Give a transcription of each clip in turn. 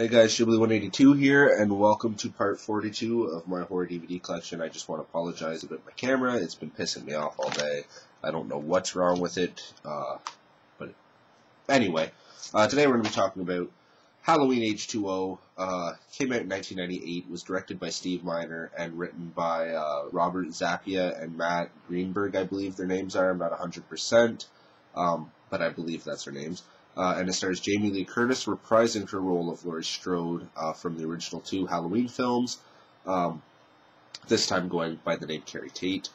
Hey guys, Shibley182 here, and welcome to part 42 of my horror DVD collection. I just want to apologize about my camera. It's been pissing me off all day. I don't know what's wrong with it, but anyway, today we're going to be talking about Halloween H20. Came out in 1998, was directed by Steve Miner, and written by Robert Zappia and Matt Greenburg, I believe their names are. I'm not 100%, but I believe that's their names. And it stars Jamie Lee Curtis reprising her role of Laurie Strode from the original two Halloween films, this time going by the name Keri Tate.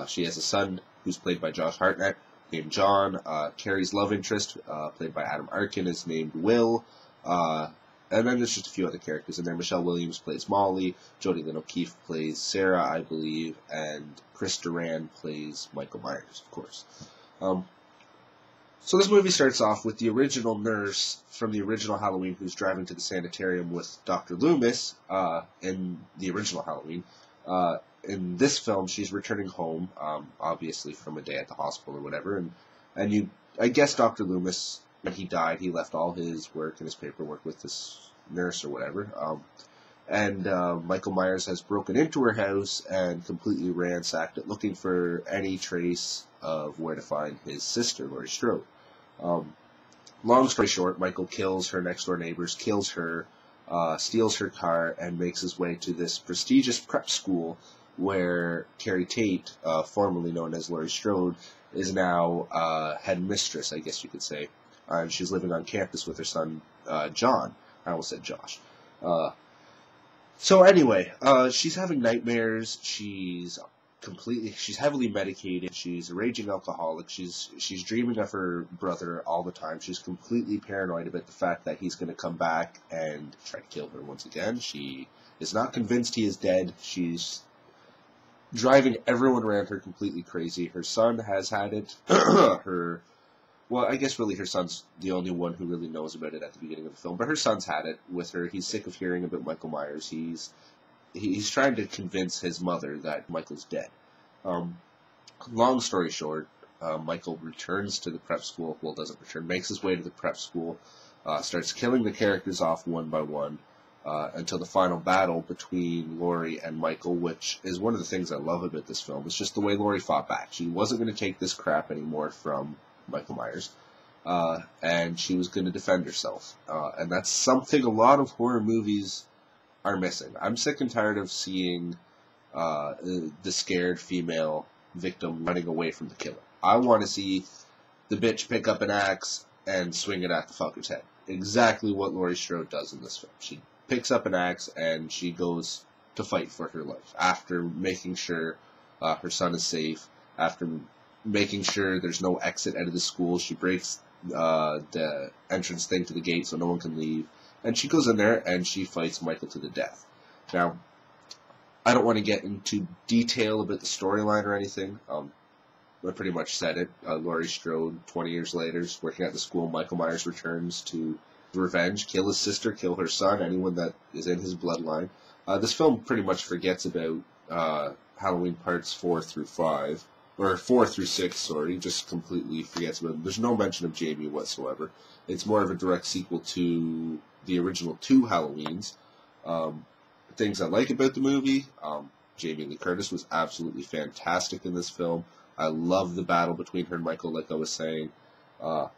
She has a son who's played by Josh Hartnett, named John. Keri's love interest, played by Adam Arkin, is named Will. And then there's just a few other characters in there. Michelle Williams plays Molly, Jodi Lynn O'Keefe plays Sarah, I believe, and Chris Durand plays Michael Myers, of course. So this movie starts off with the original nurse from the original Halloween who's driving to the sanitarium with Dr. Loomis in the original Halloween. In this film, she's returning home, obviously from a day at the hospital or whatever, and I guess Dr. Loomis, when he died, he left all his work and his paperwork with this nurse or whatever. And Michael Myers has broken into her house and completely ransacked it, looking for any trace of where to find his sister, Laurie Strode. Long story short, Michael kills her next-door neighbors, kills her, steals her car, and makes his way to this prestigious prep school where Keri Tate, formerly known as Laurie Strode, is now headmistress, I guess you could say. And she's living on campus with her son, John. I almost said Josh. So anyway, she's having nightmares. She's heavily medicated. She's a raging alcoholic. She's dreaming of her brother all the time. She's completely paranoid about the fact that he's going to come back and try to kill her once again. She is not convinced he is dead. She's driving everyone around her completely crazy. Her son has had it. Well, I guess really her son's the only one who really knows about it at the beginning of the film, but her son's had it with her. He's sick of hearing about Michael Myers. He's trying to convince his mother that Michael's dead. Long story short, Michael returns to the prep school. Well, doesn't return, makes his way to the prep school, starts killing the characters off one by one, until the final battle between Laurie and Michael, which is one of the things I love about this film. It's just the way Laurie fought back. She wasn't going to take this crap anymore from Michael Myers, and she was going to defend herself. And that's something a lot of horror movies are missing. I'm sick and tired of seeing the scared female victim running away from the killer. I want to see the bitch pick up an axe and swing it at the fucker's head. Exactly what Laurie Strode does in this film. She picks up an axe and she goes to fight for her life after making sure her son is safe, after making sure there's no exit out of the school. She breaks the entrance thing to the gate so no one can leave. And she goes in there and she fights Michael to the death. Now, I don't want to get into detail about the storyline or anything. I pretty much said it. Laurie Strode, 20 years later, is working at the school. Michael Myers returns to revenge, kill his sister, kill her son, anyone that is in his bloodline. This film pretty much forgets about Halloween parts 4 through 5. Or 4 through 6, sorry, just completely forgets about it. There's no mention of Jamie whatsoever. It's more of a direct sequel to the original 2 Halloweens. Things I like about the movie, Jamie Lee Curtis was absolutely fantastic in this film. I love the battle between her and Michael, like I was saying. The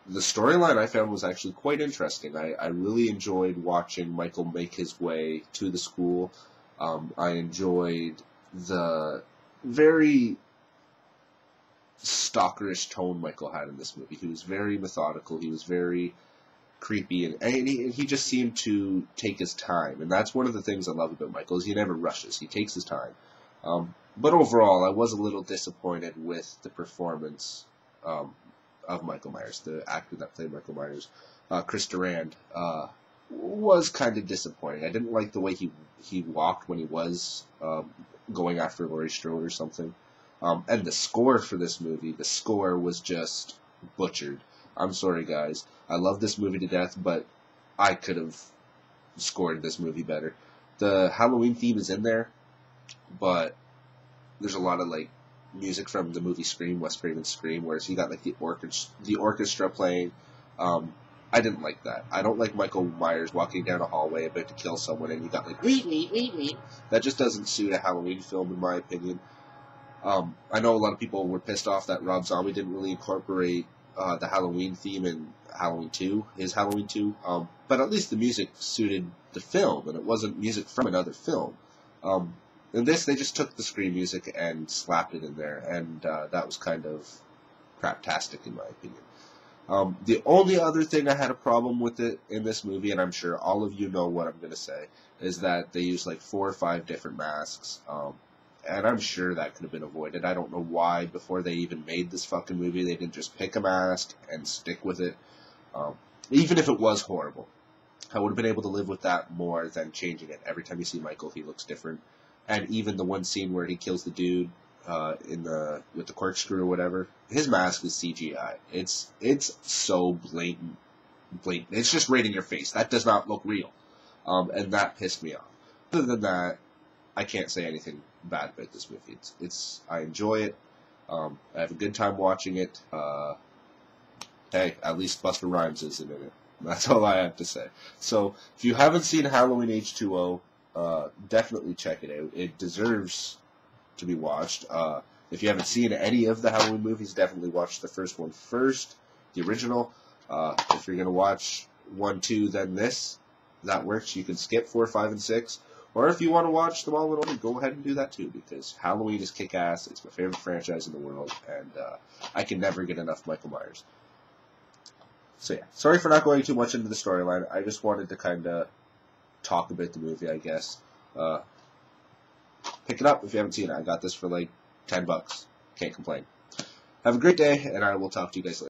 storyline I found was actually quite interesting. I really enjoyed watching Michael make his way to the school. I enjoyed the very stalkerish tone Michael had in this movie. He was very methodical. He was very creepy, and he just seemed to take his time. And that's one of the things I love about Michael, is he never rushes. He takes his time. But overall, I was a little disappointed with the performance of Michael Myers, the actor that played Michael Myers. Chris Durand was kind of disappointing. I didn't like the way he walked when he was going after Laurie Strode or something. And the score for this movie, the score was just butchered. I'm sorry, guys. I love this movie to death, but I could have scored this movie better. The Halloween theme is in there, but there's a lot of, like, music from the movie Scream, Wes Craven's Scream, whereas you got, like, the orchestra playing. I didn't like that. I don't like Michael Myers walking down a hallway about to kill someone and you got like, read me. That just doesn't suit a Halloween film, in my opinion. I know a lot of people were pissed off that Rob Zombie didn't really incorporate the Halloween theme in Halloween 2, his Halloween 2, but at least the music suited the film, and it wasn't music from another film. In this, they just took the Scream music and slapped it in there, and that was kind of craptastic, in my opinion. The only other thing I had a problem with it in this movie, and I'm sure all of you know what I'm going to say, is that they used like 4 or 5 different masks, and I'm sure that could have been avoided. I don't know why, before they even made this fucking movie, they didn't just pick a mask and stick with it. Even if it was horrible, I would have been able to live with that more than changing it. Every time you see Michael, he looks different. And even the one scene where he kills the dude with the corkscrew or whatever, his mask is CGI. It's so blatant. It's just right in your face. That does not look real, and that pissed me off. Other than that, I can't say anything bad about this movie. I enjoy it. I have a good time watching it. Hey, at least Busta Rhymes isn't in it. That's all I have to say. So, if you haven't seen Halloween H20, definitely check it out. It deserves to be watched. If you haven't seen any of the Halloween movies, definitely watch the first one first, the original. If you're going to watch 1, 2, then this, that works. You can skip 4, 5, and 6. Or if you want to watch them all in order, go ahead and do that too, because Halloween is kick-ass. It's my favorite franchise in the world, and I can never get enough Michael Myers. So yeah, sorry for not going too much into the storyline. I just wanted to kind of talk about the movie, I guess. Pick it up if you haven't seen it. I got this for like $10. Can't complain. Have a great day, and I will talk to you guys later.